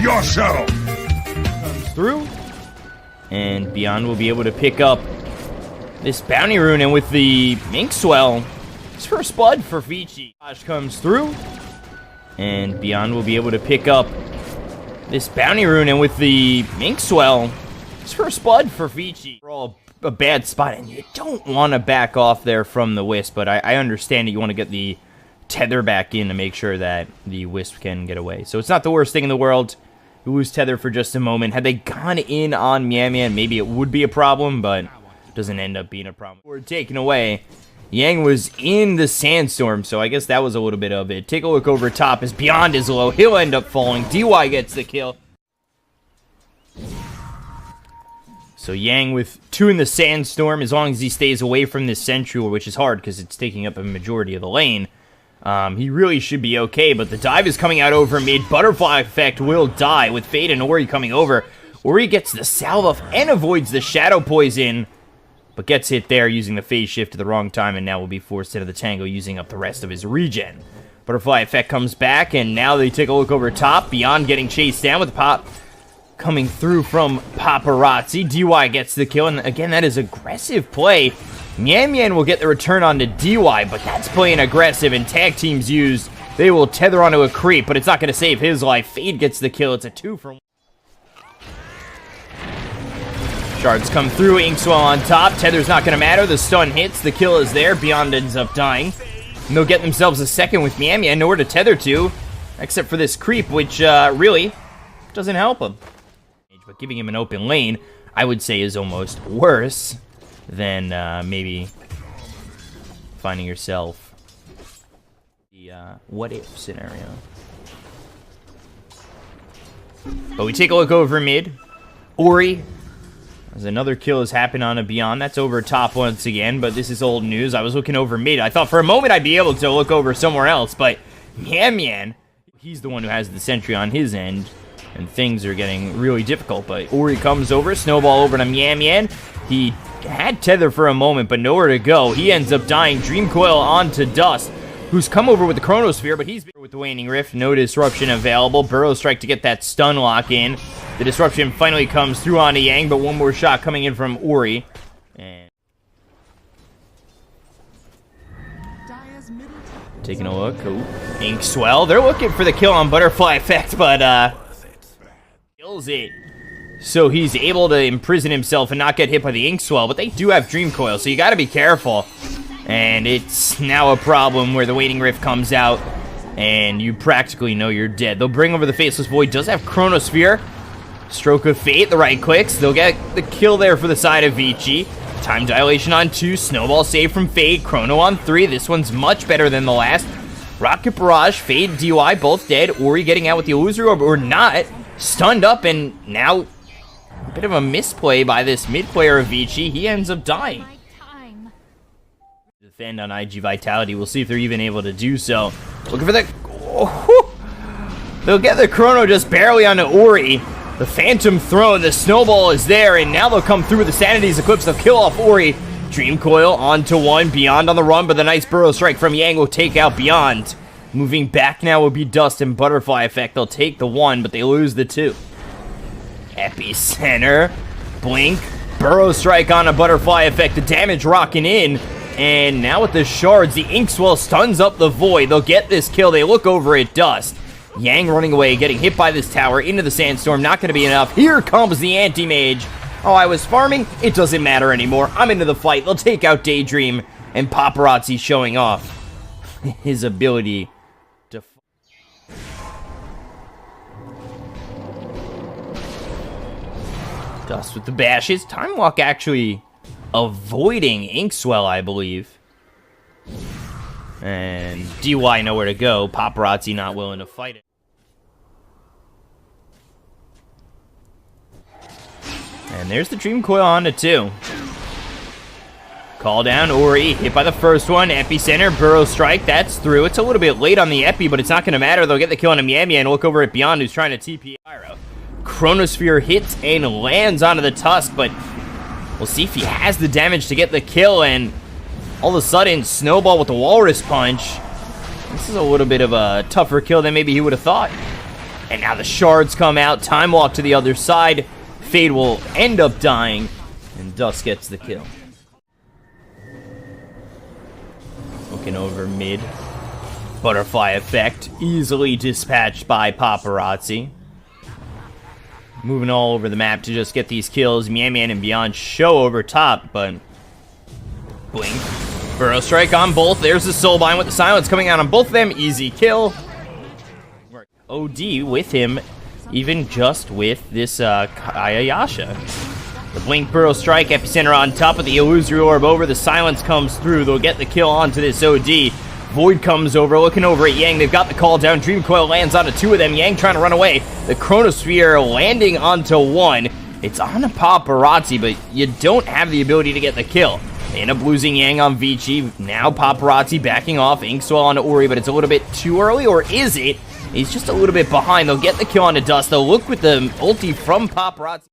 yourself! Comes through. And Beyond will be able to pick up this bounty rune, and with the Inkswell, it's first blood for Vici. Josh comes through. And Beyond will be able to pick up this bounty rune, and with the Inkswell, it's first blood for Vici. We're all a bad spot, and you don't want to back off there from the Wisp, but I understand that you want to get the tether back in to make sure that the Wisp can get away. So it's not the worst thing in the world. You lose tether for just a moment. Had they gone in on mianmian, maybe it would be a problem, but it doesn't end up being a problem. We're taken away. Yang was in the sandstorm, so I guess that was a little bit of it. Take a look over top as Beyond is low. He'll end up falling. DY gets the kill. So Yang with 2 in the sandstorm, as long as he stays away from this sentry, which is hard because it's taking up a majority of the lane, he really should be okay. But the dive is coming out over mid. ButterflyEffect will die with Fade and Ori coming over. Ori gets the salve off and avoids the shadow poison, but gets hit there using the phase shift at the wrong time, and now will be forced into the tango using up the rest of his regen. ButterflyEffect comes back, and now they take a look over top. Beyond getting chased down with the pop coming through from Paparazzi. DY gets the kill, and again, that is aggressive play. mianmian will get the return onto DY, but that's playing aggressive, and tag teams used. They will tether onto a creep, but it's not going to save his life. Fade gets the kill. It's a 2 for 1. Shards come through, Inkswell on top. Tether's not going to matter. The stun hits. The kill is there. Beyond ends up dying. And they'll get themselves a second with mianmian. Nowhere to tether to, except for this creep, which really doesn't help him. But giving him an open lane, I would say, is almost worse than maybe finding yourself the what-if scenario. But we take a look over mid. Ori, as another kill has happened on a Beyond. That's over top once again, but this is old news. I was looking over mid. I thought for a moment I'd be able to look over somewhere else, but mianmian, he's the one who has the sentry on his end, and things are getting really difficult. But Ori comes over, snowball over to mianmian. He had tether for a moment, but nowhere to go. He ends up dying. Dream Coil onto Dust, who's come over with the Chronosphere, but he's with the Waning Rift. No disruption available. Burrow Strike to get that stun lock in. The disruption finally comes through onto Yang, but one more shot coming in from Ori. And taking a look. Inkswell. They're looking for the kill on ButterflyEffect, but kills it. So he's able to imprison himself and not get hit by the Inkswell, but they do have Dream Coil, so you gotta be careful. And it's now a problem where the Waning Rift comes out, and you practically know you're dead. They'll bring over the Faceless Void. Does have Chronosphere. Stroke of Fate, the right clicks. They'll get the kill there for the side of Vici. Time Dilation on 2. Snowball save from Fade. Chrono on 3. This one's much better than the last. Rocket Barrage, Fade, DY, both dead. Ori getting out with the Illusory Orb, or not. Stunned up, and now a bit of a misplay by this mid player of Vici. He ends up dying. Defend on iG.Vitality. We'll see if they're even able to do so. Looking for the... They'll get the Chrono just barely onto Ori. The Phantom Throne, the Snowball is there, and now they'll come through with the Sanity's Eclipse. They'll kill off Ori. Dream Coil onto 1. Beyond on the run, but the nice Burrow Strike from Yang will take out Beyond. Moving back now will be Dust and ButterflyEffect. They'll take the 1, but they lose the 2. Epicenter. Blink. Burrow Strike on a ButterflyEffect. The damage rocking in. And now with the Shards, the Inkswell stuns up the Void. They'll get this kill. They look over at Dust. Yang running away, getting hit by this tower into the sandstorm. Not going to be enough. Here comes the Anti-Mage. Oh, I was farming? It doesn't matter anymore. I'm into the fight. They'll take out Daydream, and Paparazzi showing off his ability to... Dust with the bashes. Time Walk actually avoiding Inkswell, I believe. And DY nowhere to go. Paparazzi not willing to fight it. And there's the Dream Coil on to 2. Call down Ori. Hit by the first one. Epicenter. Burrow Strike. That's through. It's a little bit late on the Epi, but it's not going to matter. They'll get the kill on a mianmian. Look over at Beyond, who's trying to TP Pyro. Chronosphere hits and lands onto the Tusk, but we'll see if he has the damage to get the kill. And all of a sudden, Snowball with the Walrus Punch. This is a little bit of a tougher kill than maybe he would have thought. And now the shards come out. Time walk to the other side. Fade will end up dying. And Dust gets the kill. Looking over mid. ButterflyEffect easily dispatched by Paparazzi. Moving all over the map to just get these kills. Mianmian and Beyond show over top, but Blink. Burrow Strike on both. There's the Soulbind with the silence coming out on both of them. Easy kill. OD with him, even just with this Ayayasha. The Blink Burrow Strike, Epicenter on top of the Illusory Orb over. The silence comes through. They'll get the kill onto this OD. Void comes over, looking over at Yang. They've got the call down. Dream Coil lands onto two of them. Yang trying to run away. The Chronosphere landing onto one. It's on a Paparazzi, but you don't have the ability to get the kill. They end up losing Yang on Vici. Now Paparazzi backing off. Inkswell on Ori, but it's a little bit too early, or is it? He's just a little bit behind. They'll get the kill onto Dust. They'll look with the ulti from Paparazzi.